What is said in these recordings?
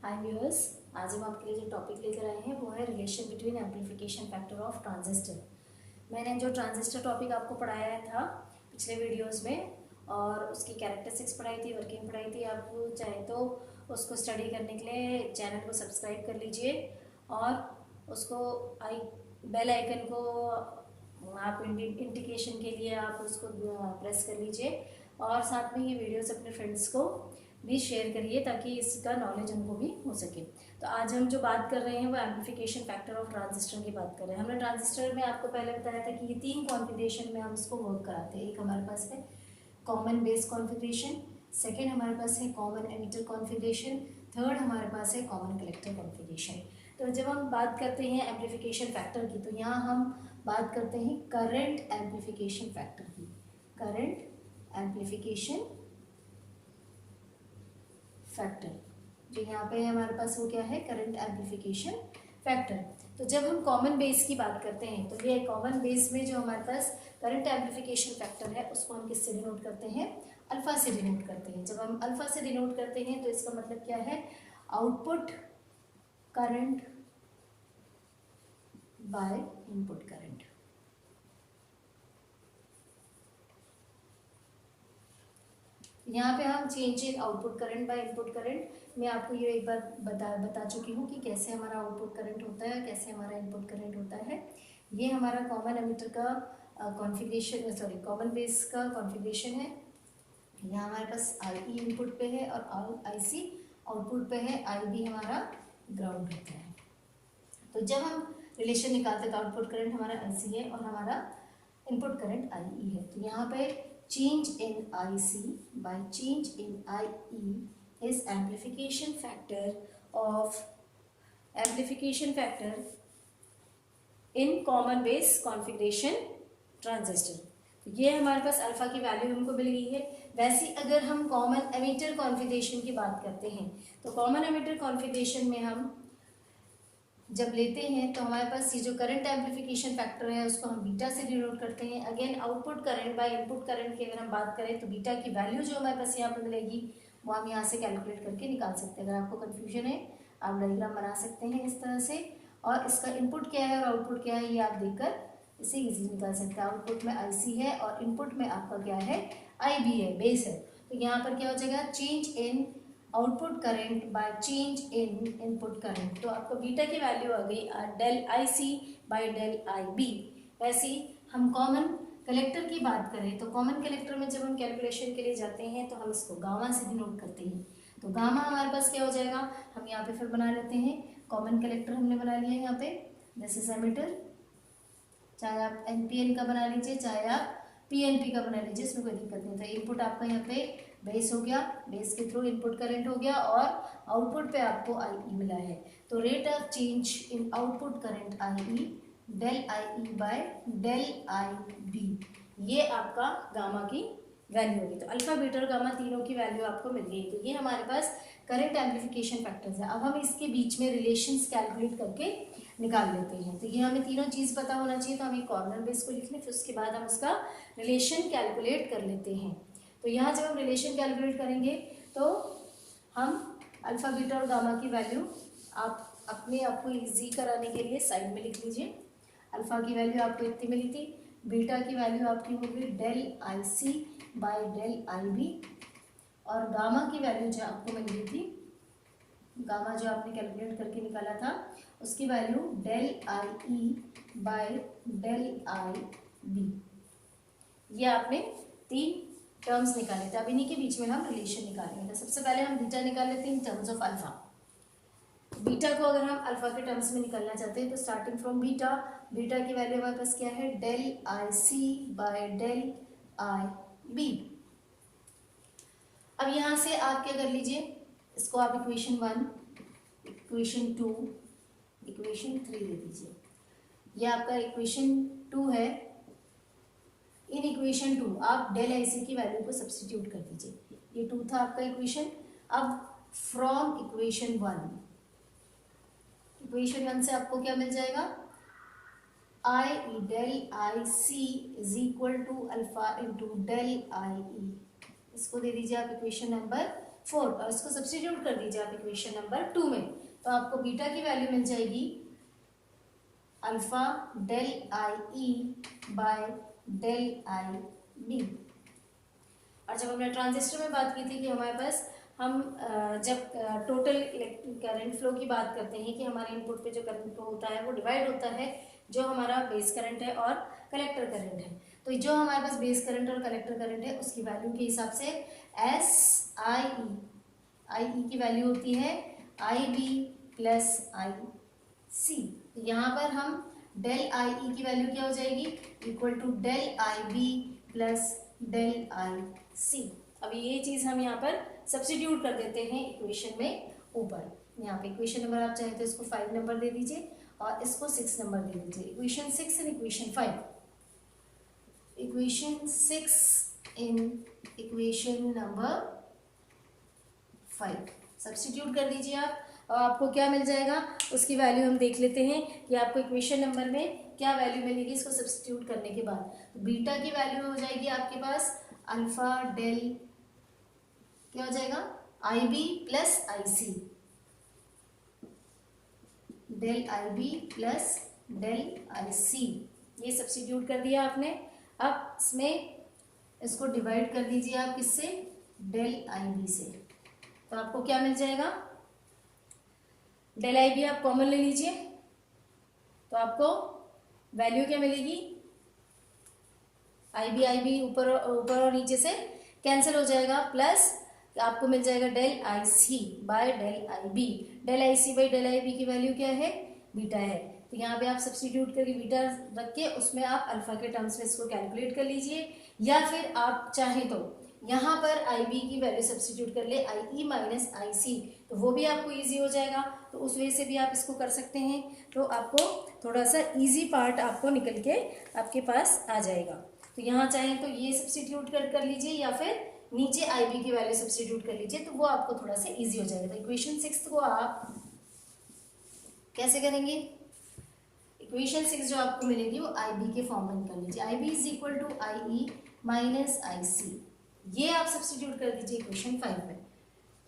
हाय viewers, आज हम आपके लिए जो टॉपिक लेकर आए हैं वो है relation between amplification factor of transistor. मैंने जो ट्रांजिस्टर टॉपिक आपको पढ़ाया था पिछले वीडियोस में और उसकी कैरेक्टरिस्टिक्स पढ़ाई थी, वर्किंग पढ़ाई थी। आप चाहे तो उसको स्टडी करने के लिए चैनल को सब्सक्राइब कर लीजिए और उसको बेल आइकन को आप इंडिकेशन के लिए आप उसको प्रेस कर लीजिए और साथ में ये वीडियोस अपने फ्रेंड्स को भी शेयर करिए ताकि इसका नॉलेज उनको भी हो सके। तो आज हम जो बात कर रहे हैं वो एम्प्लीफिकेशन फैक्टर ऑफ ट्रांजिस्टर की बात कर रहे हैं। हमने ट्रांजिस्टर में आपको पहले बताया था कि ये 3 कॉन्फ़िगरेशन में हम इसको वर्क कराते हैं। एक हमारे पास है कॉमन बेस कॉन्फ़िगरेशन, सेकेंड हमारे पास है कॉमन एमिटर कॉन्फ़िगरेशन, थर्ड हमारे पास है कॉमन कलेक्टर कॉन्फ़िगरेशन। तो जब हम बात करते हैं एम्प्लीफिकेशन फैक्टर की तो यहाँ हम बात करते हैं करंट एम्प्लीफिकेशन फैक्टर की। करंट एम्प्लीफिकेशन फैक्टर जो यहाँ पे हमारे पास वो क्या है, करंट एम्प्लीफिकेशन फैक्टर। तो जब हम कॉमन बेस की बात करते हैं तो ये कॉमन बेस में जो हमारे पास करंट एम्प्लीफिकेशन फैक्टर है उसको हम किससे डिनोट करते हैं, अल्फा से डिनोट करते हैं। जब हम अल्फा से डिनोट करते हैं तो इसका मतलब क्या है, output current by input current. यहाँ पे हम change in output current by input current मैं आपको ये एक बार बता चुकी हूँ कि कैसे हमारा आउटपुट करंट होता है, कैसे हमारा इनपुट करंट होता है। ये हमारा कॉमन एमिटर का कॉन्फ़िगरेशन, सॉरी कॉमन बेस का कॉन्फ़िगरेशन है। यहाँ हमारे पास आई ई इनपुट पे है और आई सी आउटपुट पे है, आई बी हमारा ग्राउंड होता है। तो जब हम रिलेशन निकालते हैं तो आउटपुट करंट हमारा आई सी है और हमारा इनपुट करंट आई ई है। तो यहाँ पे change in IC by change in IE is amplification factor in common base configuration transistor। तो ये हमारे पास अल्फा की वैल्यू हमको मिल गई है। वैसे अगर हम कॉमन एमिटर कॉन्फ़िगरेशन की बात करते हैं तो कॉमन एमिटर कॉन्फ़िगरेशन में हम जब लेते हैं तो हमारे पास ये जो करंट एम्प्लीफिकेशन फैक्टर है उसको हम बीटा से डिनोट करते हैं। Again output current by input current की अगर हम बात करें तो बीटा की वैल्यू जो हमारे पास यहाँ पे मिलेगी वो हम यहाँ से कैलकुलेट करके निकाल सकते हैं। अगर आपको कन्फ्यूजन है आप डायग्राम बना सकते हैं इस तरह से, और इसका इनपुट क्या है और आउटपुट क्या है ये आप देखकर इसे ईजी निकाल सकते हैं। आउटपुट में आई है और इनपुट में आपका क्या है, आई बी है, बेस है। तो यहाँ पर क्या हो जाएगा, change in output current by change in input current. तो आपको बीटा की वैल्यू आ गई del I C by del I B. वैसे ही हम कॉमन कलेक्टर की बात करें तो कॉमन कलेक्टर में जब हम कैलकुलेशन के लिए जाते हैं तो हम इसको गामा से डिनोट करते हैं। तो गामा हमारे पास क्या हो जाएगा, हम यहाँ पे फिर बना लेते हैं कॉमन कलेक्टर हमने बना लिया है यहाँ पे। दिस इज एमिटर, चाहे आप एनपीएन का बना लीजिए चाहे आप पीएनपी का बना लीजिए, इसमें कोई दिक्कत नहीं। तो इनपुट आपका यहाँ पे बेस हो गया, बेस के थ्रू इनपुट करंट हो गया और आउटपुट पे आपको आई ई मिला है। तो rate of change in output current I E del I E by del I B, ये आपका गामा की वैल्यू होगी। तो अल्फा बीटा और गामा तीनों की वैल्यू आपको मिल गई। तो ये हमारे पास करंट एम्प्लीफिकेशन फैक्टर्स है। अब हम इसके बीच में रिलेशंस कैलकुलेट करके निकाल लेते हैं। तो ये हमें तीनों चीज़ पता होना चाहिए। तो हम एक कॉर्नर बेस को लिख लें, फिर उसके बाद हम उसका रिलेशन कैलकुलेट कर लेते हैं। तो यहाँ जब हम रिलेशन कैलकुलेट करेंगे तो हम अल्फ़ा बीटा और गामा की वैल्यू आप अपने आप को ईजी कराने के लिए साइड में लिख लीजिए। अल्फ़ा की वैल्यू आपको इतनी मिली थी, बीटा की वैल्यू आपकी होगी del I C by del I B, और गामा की वैल्यू जो आपको मिल गई थी, गामा जो आपने कैलकुलेट करके निकाला था उसकी value del I E by del I B. ये आपने 3 टर्म्स निकाले थे। अब इन्हीं के बीच में हम रिलेशन निकालेंगे। तो सबसे पहले हम बीटा निकाल लेते हैं in terms of alpha. Beta को अगर हम अल्फा के टर्म्स में निकालना चाहते हैं तो स्टार्टिंग फ्रॉम बीटा, बीटा की वैल्यू हमारे पास क्या है, del I C by del I B. अब यहाँ से आप क्या कर लीजिए, इसको आप इक्वेशन 1, इक्वेशन 2, इक्वेशन 3 दे दीजिए। ये आपका इक्वेशन 2 है। इन इक्वेशन 2 आप डेल आई सी की वैल्यू को सब्स्टिट्यूट कर दीजिए। ये 2 था आपका इक्वेशन। अब फ्रॉम इक्वेशन 1, इक्वेशन 1 से आपको क्या मिल जाएगा, I del I C is equal to alpha into del I E. इसको दे दीजिए आप इक्वेशन नंबर 4 और इसको सब्स्टिट्यूट कर दीजिए आप इक्वेशन नंबर 2 में, तो आपको बीटा की वैल्यू मिल जाएगी alpha del I E by del I B. और जब हमने ट्रांजिस्टर में बात की थी कि हमारे पास हम जब टोटल करंट फ्लो की बात करते हैं कि हमारे इनपुट पे जो करंट फ्लो होता है वो डिवाइड होता है जो हमारा बेस करंट है और कलेक्टर करंट है। तो जो हमारे पास बेस करंट और कलेक्टर करंट है उसकी वैल्यू के हिसाब से एस आई ई की वैल्यू होती है आई बी प्लस आई सी। यहाँ पर हम डेल आई ई की वैल्यू क्या हो जाएगी, equal to del I B plus del I C. अभी ये चीज़ हम यहाँ पर सब्स्टिट्यूट कर देते हैं इक्वेशन में ऊपर। यहाँ पे इक्वेशन नंबर आप चाहें तो इसको 5 नंबर दे दीजिए और इसको 6 नंबर दे दीजिए। Equation 6 in equation 5, equation 6 in equation number 5 substitute कर दीजिए आप, और आपको क्या मिल जाएगा उसकी वैल्यू हम देख लेते हैं कि आपको इक्वेशन नंबर में क्या वैल्यू मिलेगी इसको सब्स्टिट्यूट करने के बाद। बीटा की वैल्यू हो जाएगी आपके पास अल्फा डेल क्या हो जाएगा I B plus I C, del I B plus del I C, ये सब्स्टिट्यूट कर दिया आपने। अब इसमें इसको डिवाइड कर दीजिए आप किससे, डेल आई बी से, तो आपको क्या मिल जाएगा, डेल आई बी आप कॉमन ले लीजिए तो आपको वैल्यू क्या मिलेगी, आई बी ऊपर और नीचे से कैंसिल हो जाएगा, प्लस आपको मिल जाएगा del I C by del I B. Del I C by del I B की वैल्यू क्या है, बीटा है, तो यहाँ पे आप सब्स्टिट्यूट करके बीटा रख के उसमें आप अल्फा के टर्म्स में इसको कैलकुलेट कर लीजिए, या फिर आप चाहें तो यहाँ पर आई बी की वैल्यू सब्स्टिट्यूट कर ले आई ई माइनस आई सी, तो वो भी आपको ईजी हो जाएगा, तो उस वजह से भी आप इसको कर सकते हैं। तो आपको थोड़ा सा ईजी पार्ट आपको निकल के आपके पास आ जाएगा। तो यहाँ चाहें तो ये सब्स्टिट्यूट कर लीजिए या फिर नीचे आई बी की वैल्यू सब्स्टिट्यूट कर लीजिए, तो वो आपको थोड़ा सा ईजी हो जाएगा। तो इक्वेशन 6 को आप कैसे करेंगे, इक्वेशन 6 जो आपको मिलेगी वो आई बी के फॉर्म में कर लीजिए, I B is equal to I E minus I C, ये आप सब्स्टिट्यूट कर दीजिए इक्वेशन 5 में।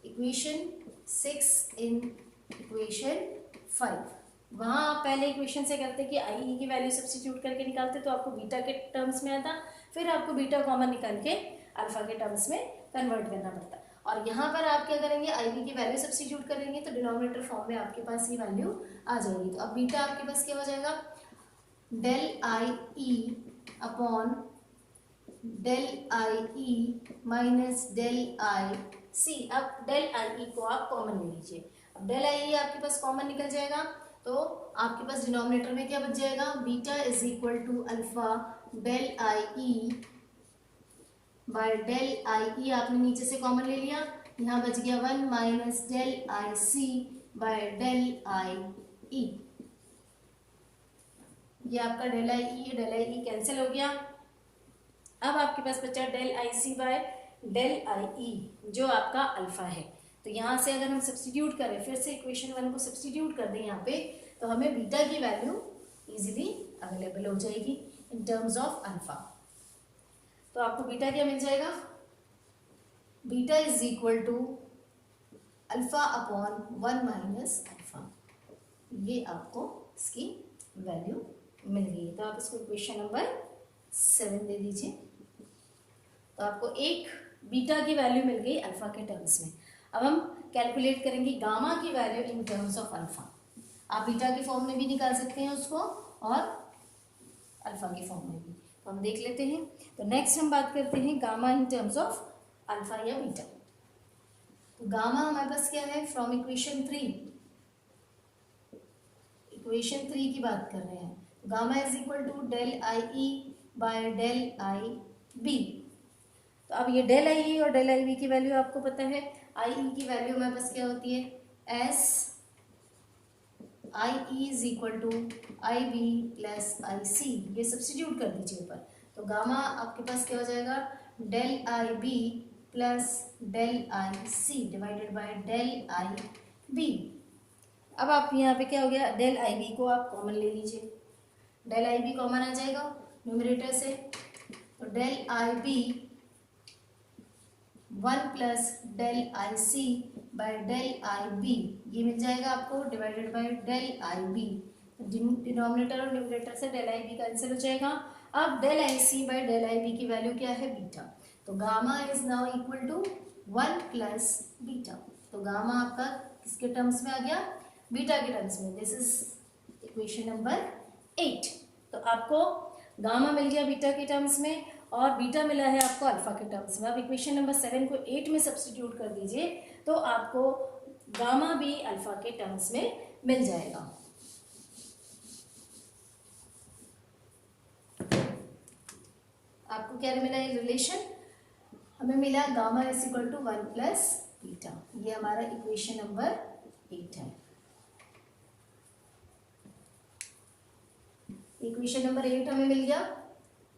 इक्वेशन 6 इन इक्वेशन 5, वहाँ आप पहले इक्वेशन से करते कि आई ई की वैल्यू सब्स्टिट्यूट करके निकालते तो आपको बीटा के टर्म्स में आता, फिर आपको बीटा कॉमन निकाल के अल्फा के टर्म्स में कन्वर्ट करना पड़ता, और यहाँ पर आप क्या करेंगे, आई बी की वैल्यू सब्स्टिट्यूट करेंगे तो डिनोमिनेटर फॉर्म में आपके पास ये वैल्यू आ जाएगी। तो अब बीटा आपके पास क्या हो जाएगा, del I E upon del I E minus del I C. अब डेल आई ई को आप कॉमन ले लीजिए, अब डेल आई ई आपके पास कॉमन निकल जाएगा तो आपके पास डिनोमिनेटर में क्या बच जाएगा, beta is equal to alpha del I E by del I E, आपने नीचे से कॉमन ले लिया, यहाँ बच गया 1 minus del I C by del I E, ये आपका डेल आई ई कैंसिल हो गया। अब आपके पास बचा del I C by del I E जो आपका अल्फा है, तो यहाँ से अगर हम सब्स्टिट्यूट करें, फिर से इक्वेशन 1 को सब्स्टिट्यूट कर दें यहाँ पे, तो हमें बीटा की वैल्यू इजीली अवेलेबल हो जाएगी इन टर्म्स ऑफ अल्फा। तो आपको बीटा क्या मिल जाएगा, beta is equal to alpha upon 1 minus alpha, ये आपको इसकी वैल्यू मिल गई है। तो आप इसको इक्वेशन नंबर 7 दे दीजिए, तो आपको एक बीटा की वैल्यू मिल गई अल्फा के टर्म्स में। अब हम कैलकुलेट करेंगे गामा की value in terms of alpha, आप बीटा के फॉर्म में भी निकाल सकते हैं उसको और अल्फा के फॉर्म में भी, तो हम देख लेते हैं। तो नेक्स्ट हम बात करते हैं gamma in terms of alpha या बीटा। तो गामा हमारे पास क्या है, फ्रॉम इक्वेशन 3 की बात कर रहे हैं, gamma is equal to del I E by del I B. तो अब ये डेल आई ई और डेल आई बी की वैल्यू आपको पता है, आई ई की वैल्यू हमारे पास क्या होती है, S I E is equal to I B plus I C, ये सब्स्टिट्यूट कर दीजिए ऊपर, तो गामा आपके पास क्या हो जाएगा, del I B plus del I C divided by del I B. अब आप यहाँ पे क्या हो गया, डेल आई बी को आप कॉमन ले लीजिए, डेल आई बी कॉमन आ जाएगा न्यूमरेटर से, तो del I B 1 plus del I C by del I B, ये मिल जाएगा आपको, divided by del I B. Denominator और न्यूमरेटर से डेल आई बी कैंसिल हो जाएगा। अब del I C by del I B की वैल्यू क्या है, बीटा। तो gamma is now equal to 1 plus beta. तो गामा आपका किसके टर्म्स में आ गया, बीटा के टर्म्स में। This is equation number 8। तो आपको गामा मिल गया बीटा के टर्म्स में और बीटा मिला है आपको अल्फा के टर्म्स में। अब इक्वेशन नंबर 7 को 8 में सब्स्टिट्यूट कर दीजिए तो आपको गामा भी अल्फा के टर्म्स में मिल जाएगा। आपको क्या मिला है रिलेशन, हमें मिला gamma is equal to 1 plus beta. ये हमारा इक्वेशन नंबर 8 है। इक्वेशन नंबर 8 हमें मिल गया।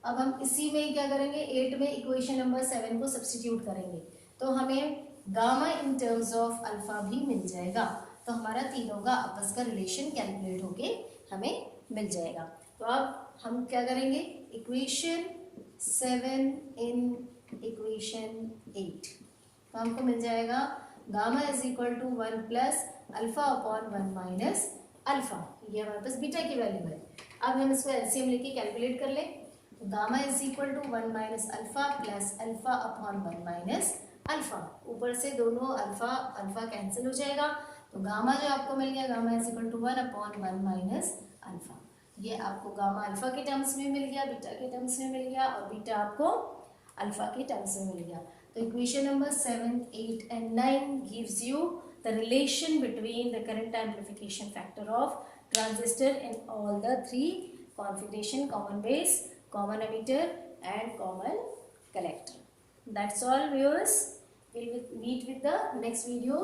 अब हम इसी में क्या करेंगे, 8 में इक्वेशन नंबर 7 को सब्स्टिट्यूट करेंगे तो हमें gamma in terms of alpha भी मिल जाएगा। तो हमारा तीनों का आपस का रिलेशन कैलकुलेट होके हमें मिल जाएगा। तो अब हम क्या करेंगे, इक्वेशन 7 इन इक्वेशन 8, तो हमको मिल जाएगा gamma is equal to 1 plus alpha upon 1 minus alpha. ये हमारे पास बीटा की वैल्यू है। अब हम इसको एलसीएम लेके कैलकुलेट कर लें। तो gamma is equal to 1 minus alpha plus alpha upon 1 minus alpha. ऊपर से दोनों अल्फा अल्फा कैंसिल हो जाएगा। तो गामा जो आपको मिल गया, gamma is equal to 1 upon 1 minus alpha. ये आपको गामा अल्फा के टर्म्स में मिल गया, बीटा के टर्म्स में मिल गया और बीटा आपको अल्फा के टर्म्स में मिल गया। तो equation number 7, 8 and 9 gives you the relation between the current amplification factor of transistor in all the three configuration: common base, common emitter and common collector. That's all viewers. We'll meet with the next video.